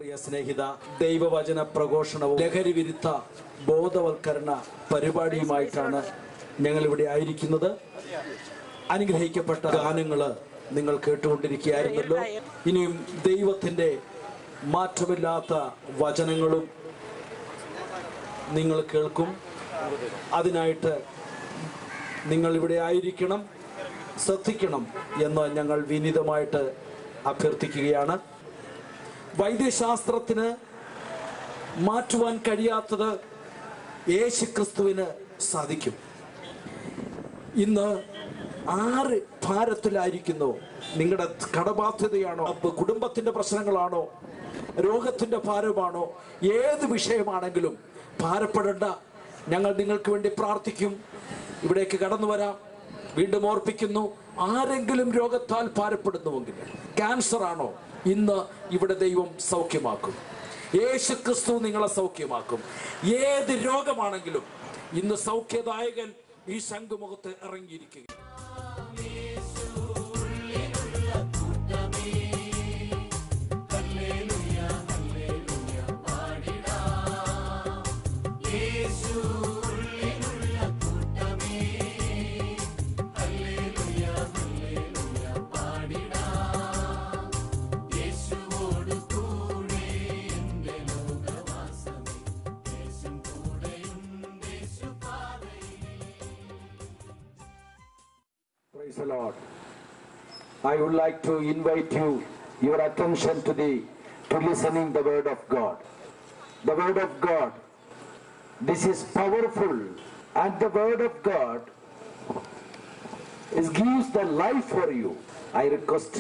പ്രിയ സ്നേഹിത, ദൈവവചന പ്രഘോഷണവും ലഹരി വിരുദ്ധ ബോധവൽക്കരണ പരിപാടിയുമായിട്ടാണ് ഞങ്ങൾ ഇവിടെ ആയിരിക്കുന്നത്. അനുഗ്രഹിക്കപ്പെട്ട ഗാനങ്ങൾ നിങ്ങൾ കേട്ടുകൊണ്ടിരിക്കുകയായിരുന്നല്ലോ. ഇനിയും ദൈവത്തിൻ്റെ മാറ്റമില്ലാത്ത വചനങ്ങളും നിങ്ങൾ കേൾക്കും. അതിനായിട്ട് നിങ്ങൾ ഇവിടെ ആയിരിക്കണം, ശ്രദ്ധിക്കണം എന്ന് ഞങ്ങൾ വിനീതമായിട്ട് അഭ്യർത്ഥിക്കുകയാണ്. വൈദ്യശാസ്ത്രത്തിന് മാറ്റുവാൻ കഴിയാത്തത് യേശുക്രിസ്തുവിന് സാധിക്കും. ഇന്ന് ആര് ഭാരത്തിലായിരിക്കുന്നു? നിങ്ങളുടെ കടബാധ്യതയാണോ, കുടുംബത്തിന്റെ പ്രശ്നങ്ങളാണോ, രോഗത്തിന്റെ ഭാരമാണോ, ഏത് വിഷയമാണെങ്കിലും ഭാരപ്പെടേണ്ട. ഞങ്ങൾ നിങ്ങൾക്ക് വേണ്ടി പ്രാർത്ഥിക്കും. ഇവിടേക്ക് കടന്നു വരാം. വീണ്ടും ഓർപ്പിക്കുന്നു, ആരെങ്കിലും രോഗത്താൽ ഭാരപ്പെടുന്നുവെങ്കിൽ, ക്യാൻസർ ആണോ, ഇന്ന് ഇവിടെ ദൈവം സൗഖ്യമാക്കും. യേശുക്രിസ്തു നിങ്ങളെ സൗഖ്യമാക്കും. ഏത് രോഗമാണെങ്കിലും ഇന്ന് സൗഖ്യദായകൻ ഈ ശംഖുമുഖത്ത് ഇറങ്ങിയിരിക്കുക. Praise the Lord. I would like to invite your attention to listening the word of God. The word of God, this is powerful, and the word of God gives the life for you. I request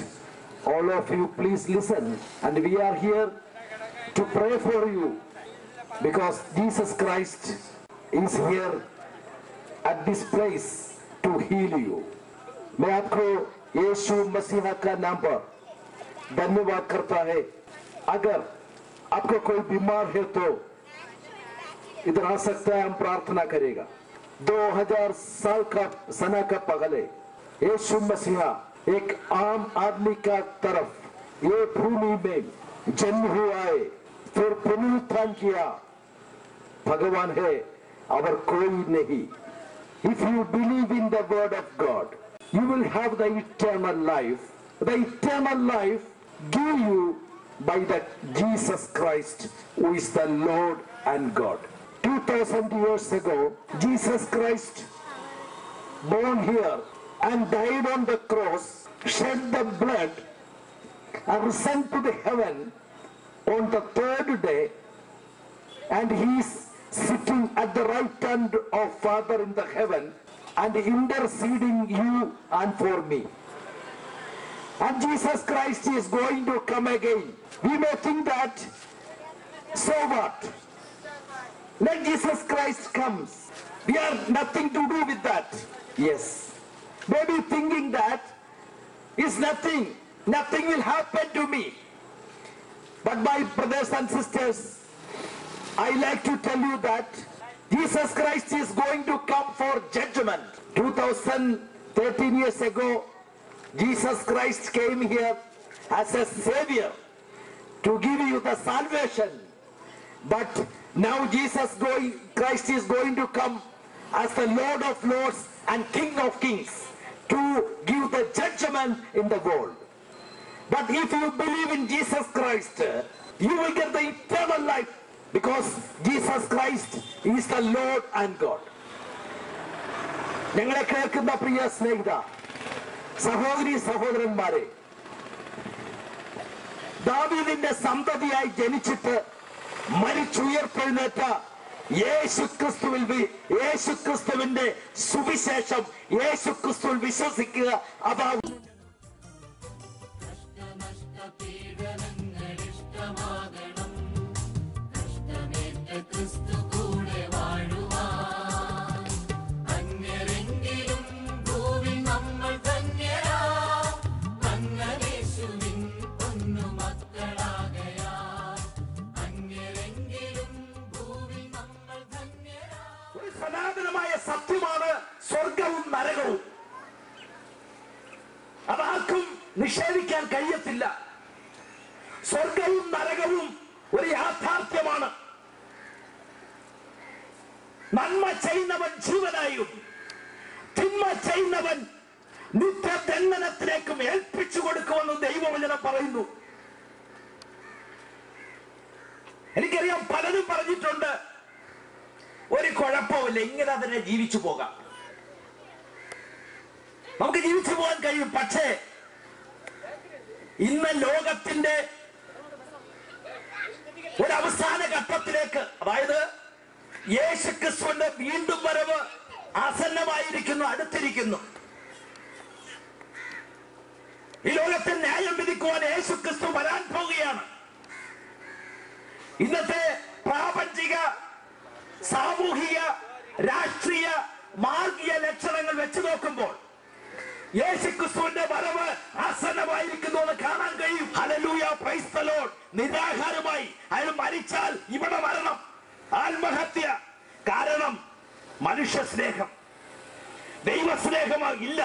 all of you, please listen, and we are here to pray for you, because Jesus Christ is here at this place to heal you. मैं आपको यीशु मसीह का नाम पर धन्यवाद करता है. अगर आपको कोई बीमार है तो इधर आ सकता है, हम प्रार्थना करेगा. 2000 साल का सना का पहले यीशु मसीह एक आम आदमी का तरफ ये भूमि में जन्म हुआ है, फिर पुनरुत्थान किया. भगवान है और कोई नहीं. If you believe in the word of God, you will have the eternal life. The eternal life given you by the Jesus Christ, who is the Lord and God. 2000 years ago, Jesus Christ born here and died on the cross, shed the blood, and risen to the heaven on the third day, and he is sitting at the right hand of Father in the heaven and interceding you and for me. And Jesus Christ is going to come again. We may think that, so what? Let Jesus Christ comes. We have nothing to do with that. Yes. Maybe thinking that is nothing will happen to me. But my brothers and sisters, I like to tell you that Jesus Christ is going to come for judgment. 2013 years ago, Jesus Christ came here as a savior to give you the salvation. But now Jesus Christ is going to come as the Lord of Lords and King of Kings to give the judgment in the world. But if you believe in Jesus Christ, you will get the eternal life, because Jesus Christ is the Lord and God. ഞങ്ങളെ കേൾക്കുന്ന പ്രിയ സ്നേഹിത, സഹോദരി സഹോദരന്മാരെ, ദാവീദിന്റെ സന്തതിയായി ജനിച്ചിട്ട് മരിച്ചുയർത്തെഴുന്നേറ്റ യേശുക്രിസ്തുവിന്റെ സുവിശേഷം, യേശുക്രിസ്തുവിൽ വിശ്വസിക്കുക. അതാവും സനാതനമായ സത്യമാണ് സ്വർഗവും നരകവും. അതാർക്കും നിഷേധിക്കാൻ കഴിയത്തില്ല. സ്വർഗവും നരകവും ഒരു യാഥാർത്ഥ്യമാണ്. നന്മ ചെയ്യുന്നവൻ ജീവനായും തിന്മ ചെയ്യുന്നവൻ നിത്യദണ്ഡനത്തിലേക്കും ഏൽപ്പിച്ചു കൊടുക്കുമെന്ന് ദൈവവചനം പറയുന്നു. എനിക്കറിയാം, പലരും പറഞ്ഞിട്ടുണ്ട് ഒരു കുഴപ്പമില്ല, ഇങ്ങനെ തന്നെ ജീവിച്ചു പോകാം, നമുക്ക് ജീവിച്ചു പോകാൻ കഴിയും. പക്ഷേ ഇന്ന് ലോകത്തിന്റെ ഒരു അവസാന ഘട്ടത്തിലേക്ക്, അതായത് യേശുക്രിസ്തുവിന്റെ വീണ്ടും വരവ് ആസന്നമായിരിക്കുന്നു, അടുത്തിരിക്കുന്നു. ഈ ലോകത്തിൽ ന്യായം വിധിക്കുവാൻ യേശുക്രിസ്തു വരാൻ പോവുകയാണ്. ഇന്നത്തെ പ്രാപഞ്ചിക, സാമൂഹിക, രാഷ്ട്രീയ, മാർഗീയ ലക്ഷണങ്ങൾ വെച്ച് നോക്കുമ്പോൾ യേശുക്രിസ്തുവിന്റെ വരവ് ആസന്നമായിരിക്കുന്നു എന്ന് കാണാൻ കഴിയും. Hallelujah, praise the Lord. നിരാഹാരമായി അയാൾ മരിച്ചാൽ ഇവിടെ മരണം, ആത്മഹത്യ. കാരണം മനുഷ്യ സ്നേഹം, ദൈവസ്നേഹമാകില്ല.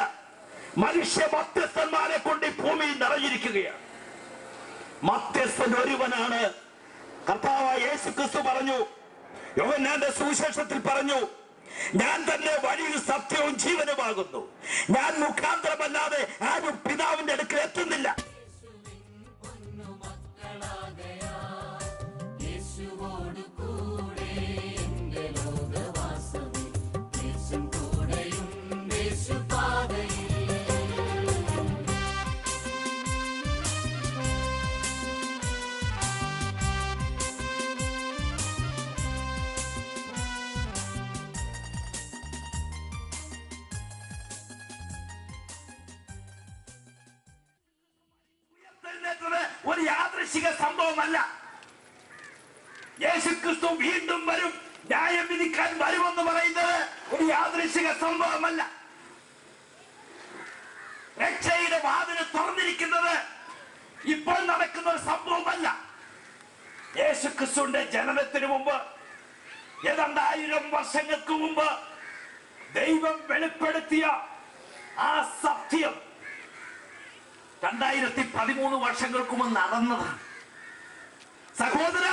മനുഷ്യ മധ്യസ്ഥന്മാരെ കൊണ്ട് ഈ ഭൂമിയിൽ നിറഞ്ഞിരിക്കുകയാണ്. മധ്യസ്ഥൻ ഒരുവനാണ്. കർത്താവായ യേശുക്രിസ്തു പറഞ്ഞു, യോഹന്നാന്റെ സുവിശേഷത്തിൽ പറഞ്ഞു, ഞാൻ തന്നെ വഴിയും സത്യവും ജീവനുമാകുന്നു, ഞാൻ മുഖാന്തരമല്ലാതെ ആരും പിതാവിന്റെ അടുക്കൽ എത്തുന്നില്ല. ഒരു യാദൃശ്ചിക സംഭവമല്ല. യേശുക്രിസ്തു വീണ്ടും വരും, ന്യായം വിധിക്കാൻ വരുമെന്ന് പറയുന്നത് ഒരു യാദൃശ്ചിക സംഭവമല്ല. രക്ഷയുടെ വാതില് തുറന്നിരിക്കുന്നത് ഇപ്പോൾ നടക്കുന്ന ഒരു സംഭവമല്ല. യേശുക്രിസ്തുവിന്റെ ജനനത്തിന് മുമ്പ്, ഏതാണ്ട് 1000 വർഷങ്ങൾക്ക് മുമ്പ് ദൈവം വെളിപ്പെടുത്തിയ ആ സത്യം 2013 വർഷങ്ങൾക്ക് മുമ്പ് നടന്നതാണ്. സഹോദര,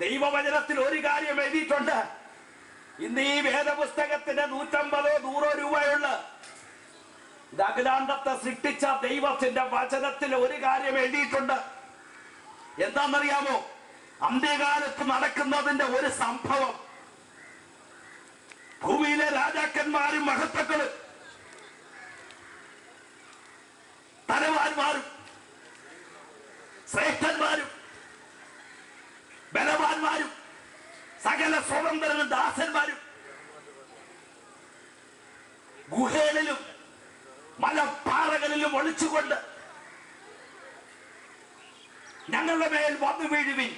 ദൈവവചനത്തിൽ ഒരു കാര്യം എഴുതിയിട്ടുണ്ട്. ഇന്ന് ഈ വേദപുസ്തകത്തിന് 150-100 രൂപയുള്ള ഇത് അഖിലാണ്ടത്തെ സൃഷ്ടിച്ച ദൈവത്തിന്റെ വചനത്തിൽ ഒരു കാര്യം എഴുതിയിട്ടുണ്ട്. എന്താണെന്നറിയാമോ? അന്ത്യകാലത്ത് നടക്കുന്നതിന്റെ ഒരു സംഭവം. ഭൂമിയിലെ രാജാക്കന്മാരും മഹത്തുക്കളും ധനവാന്മാരും ശ്രേഷ്ഠന്മാരും ബലവാന്മാരും സകല സ്വതന്ത്രരും ദാസന്മാരും ഗുഹകളിലും മലപ്പാറകളിലും ഒളിച്ചുകൊണ്ട് ഞങ്ങളുടെ മേൽ വന്നു വീഴുവിൻ,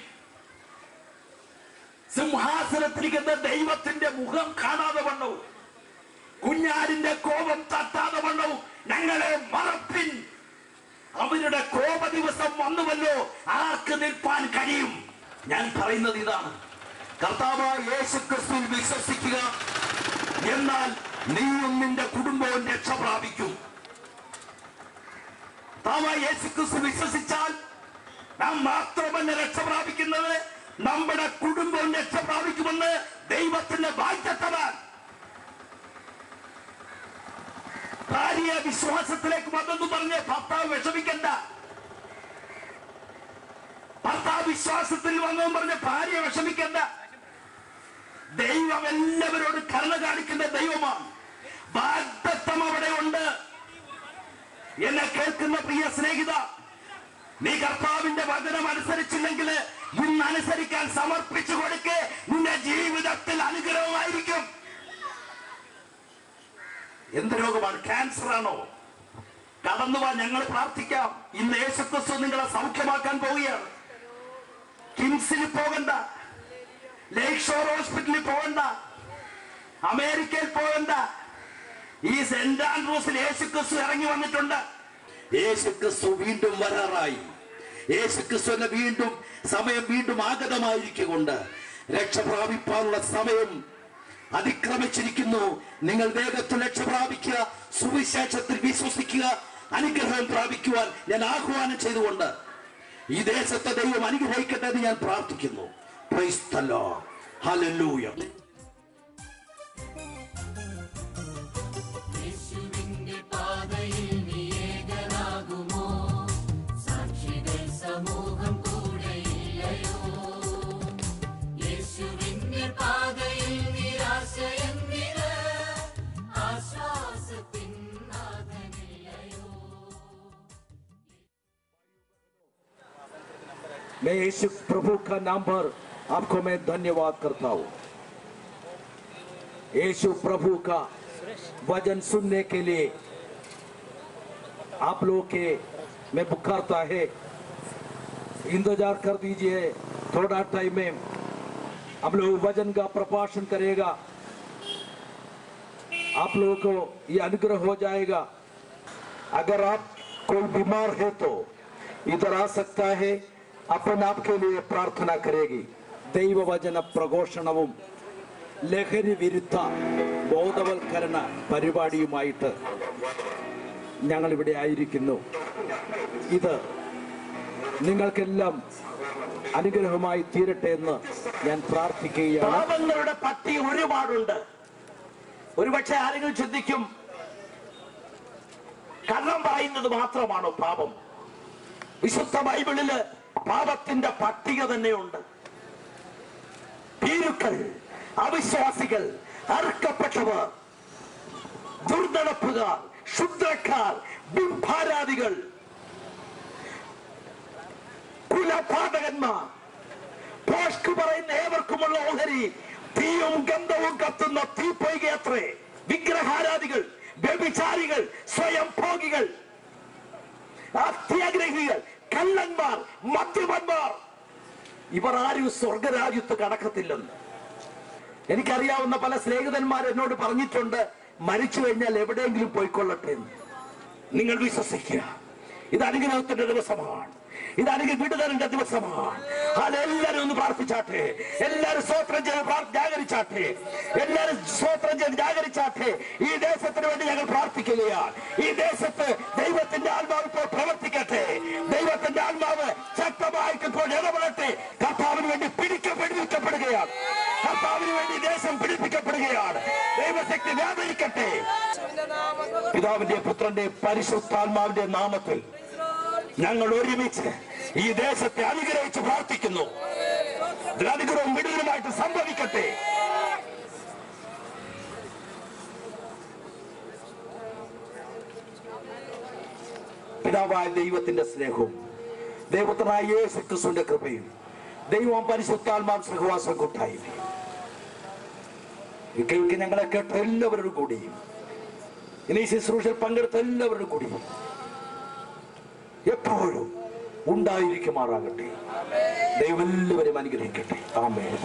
സിംഹാസനത്തിരിക്കുന്ന ദൈവത്തിന്റെ മുഖം കാണാതെ വണ്ണവും കുഞ്ഞാടിന്റെ കോപം തട്ടാതെ വണ്ണവും ഞങ്ങളെ മറപ്പിൻ. അവരുടെ കോപ ദിവസം വന്നുവല്ലോ, ആർക്ക് നിൽപ്പാൻ കഴിയും? ഞാൻ പറയുന്നത് ഇതാണ്, കർത്താവായ യേശുക്രിസ്തുവിൽ വിശ്വസിക്കുക, എന്നാൽ നീയും നിന്റെ കുടുംബവും രക്ഷ പ്രാപിക്കും. കർത്താവായ യേശുക്രിസ്തു വിശ്വസിച്ചാൽ നാം മാത്രമല്ല രക്ഷ പ്രാപിക്കുന്നത്, നമ്മുടെ കുടുംബവും രക്ഷ പ്രാപിക്കുമെന്ന് ദൈവത്തിന്റെ വാഗ്ദത്തമാണ്. ഭാര്യ വിശ്വാസത്തിലേക്ക് വന്നെന്ന് പറഞ്ഞ് ഭർത്താവ് വിഷമിക്കണ്ട. ഭർത്താവ് വിശ്വാസത്തിൽ വന്നെന്ന് പറഞ്ഞ് ഭാര്യ വിഷമിക്കണ്ട. ദൈവം എല്ലാവരോടും കരുണ കാണിക്കുന്ന ദൈവമാണ്. വാഗ്ദത്തം അവിടെ ഉണ്ട്. എന്നെ കേൾക്കുന്ന പ്രിയ സ്നേഹിത, നീ കർത്താവിന്റെ വചനം അനുസരിച്ചില്ലെങ്കിൽ ഇന്ന് അനുസരിക്കാൻ സമർപ്പിച്ചു കൊടുക്കേ, നിന്റെ ജീവിതത്തിൽ അനുഗ്രഹമായിരിക്കും. എന്ത് രോഗമാണ്? ക്യാൻസർ ആണോ? കടന്നുവാ, ഞങ്ങൾ പ്രാർത്ഥിക്കാം. ഇന്ന് യേശുക്രിസ്തു നിങ്ങളെ സൗഖ്യമാക്കാൻ പോവുകയാണ്. കിംസിൽ പോകണ്ട, ലേക്ക് ഷോർ ഹോസ്പിറ്റലിൽ പോകണ്ട, അമേരിക്കയിൽ പോകണ്ട. ഈ സെന്റ് ആൻഡ്രൂസിൽ യേശുക്രിസ്തു ഇറങ്ങി വന്നിട്ടുണ്ട്. യേശുക്രിസ്തു വീണ്ടും വരാറായി. യേശുക്രിസ്തുവിന്റെ സമയം വീണ്ടും ആഗതമായിരിക്കൊണ്ട് രക്ഷ പ്രാപിപ്പാനുള്ള സമയം അതിക്രമിച്ചിരിക്കുന്നു. നിങ്ങൾ വേഗത്തിൽ രക്ഷ പ്രാപിക്കുക, സുവിശേഷത്തിൽ വിശ്വസിക്കുക, അനുഗ്രഹം പ്രാപിക്കുവാൻ ഞാൻ ആഹ്വാനം ചെയ്തുകൊണ്ട് ഈ ദേശത്തെ ദൈവം അനുഗ്രഹിക്കട്ടെ എന്ന് ഞാൻ പ്രാർത്ഥിക്കുന്നു. Price the Lord. ഹല്ലേലൂയ. मैं यीशु प्रभु का नाम पर आपको मैं धन्यवाद करता हूँ. यीशु प्रभु का वचन सुनने के लिए आप लोग के मैं पुकारता है, इंतजार कर दीजिए. थोड़ा टाइम में हम लोग वचन का प्रभाषण करेगा. आप लोगों को ये अनुग्रह हो जाएगा. अगर आप कोई बीमार है तो इधर आ सकता है. अपन आपके लिए प्रार्थना करेगी. ദൈവവചന പ്രഘോഷണവും ലഹരി വിരുദ്ധ ബോധവൽക്കരണ പരിപാടിയുമായിട്ട് ഞങ്ങൾ ഇവിടെ ആയിരിക്കുന്നു. ഇത് നിങ്ങൾക്കെല്ലാം അനുഗ്രഹമായി തീരട്ടെ എന്ന് ഞാൻ പ്രാർത്ഥിക്കുകയാണ്. പാപങ്ങളുടെ പട്ടി ഒരുപാടുണ്ട്. ഒരുപക്ഷെ ആരെങ്കിലും ചിന്തിക്കും, കള്ളം പറയുന്നത് മാത്രമാണോ പാപം? വിശുദ്ധ ബൈബിളില് പാപത്തിന്റെ പട്ടിക തന്നെയുണ്ട്. ഭീരുക്കൾ, അവിശ്വാസികൾ, അറുക്കപ്പെട്ടവർ, ദുർനടപ്പുകാർ, ക്ഷുദ്രക്കാർ, ബിംബാരാധികൾ, കുലപാതകന്മാർ, പോഷ്ക് പറയുന്ന ഏവർക്കുമുള്ള ഓഹരി തീയും ഗന്ധവും കത്തുന്ന തീപ്പൊയ്കയത്രേ. വിഗ്രഹാരാധികൾ, വ്യഭിചാരികൾ, സ്വയം ഭോഗികൾ, അത്യാഗ്രഹികൾ, കള്ളന്മാർ, മദ്യപന്മാർ, ഇവർ ആരും സ്വർഗരാജ്യത്ത് കടക്കത്തില്ലെന്ന് എനിക്കറിയാവുന്ന പല സ്നേഹിതന്മാർ എന്നോട് പറഞ്ഞിട്ടുണ്ട്. മരിച്ചു കഴിഞ്ഞാൽ എവിടെയെങ്കിലും പോയിക്കൊള്ളട്ടെ എന്ന്. നിങ്ങൾ വിശ്വസിക്കുക, ഇത് അനുഗ്രഹത്തിന്റെ ദിവസമാണ്. ഇത് വിടുതലിന്റെ ദിവസമാണ്. അതെല്ലാരും ഒന്ന് പ്രാർത്ഥിച്ചാട്ടെ. എല്ലാരും സ്തോത്രം ചെയ്ത് ജാഗരിച്ചാട്ടെ. എല്ലാരും സ്തോത്രം ചെയ്ത് ജാഗരിച്ചാട്ടെ. ഈ ദേശത്തിന് വേണ്ടി ഞങ്ങൾ പ്രാർത്ഥിക്കുകയാണ്. ഈ ദേശത്ത് ദൈവത്തിന്റെ ആത്മാവ് ഇപ്പോൾ പ്രവർത്തിക്കട്ടെ. ദൈവത്തിന്റെ ആത്മാവ് ശക്തമായിട്ട് ഇപ്പോൾ ഇടപെടട്ടെ. കർത്താവിന് വേണ്ടി പിടിക്കപ്പെടുകയാണ്. കർത്താവിന് വേണ്ടി ദേശം പിടിപ്പിക്കപ്പെടുകയാണ്. ദൈവശക്തി വ്യാപരിക്കട്ടെ. പിതാവിന്റെ പുത്രന്റെ പരിശുദ്ധാത്മാവിന്റെ നാമത്തിൽ ഞങ്ങൾ ഒരുമിച്ച് ഈ ദേശത്തെ അനുഗ്രഹിച്ച് പ്രാർത്ഥിക്കുന്നു. അനുഗ്രഹവും വിടുതലുമായിട്ട് സംഭവിക്കട്ടെ. പിതാവായ ദൈവത്തിന്റെ സ്നേഹവും ദൈവപുത്രനായ യേശു ക്രിസ്തുവിന്റെ കൃപയും ദൈവം പരിശുദ്ധാത്മാവ് സഹവാസം കൂട്ടായി കേൾക്ക് ഞങ്ങളെ കേട്ട എല്ലാവരോടും കൂടിയും ഇനി ശുശ്രൂഷയിൽ പങ്കെടുത്ത എല്ലാവരോടും കൂടിയും എപ്പോഴും ഉണ്ടായിരിക്കുമാറാകട്ടെ. ദൈവം എല്ലാവരും അനുഗ്രഹിക്കട്ടെ. ആമേൻ.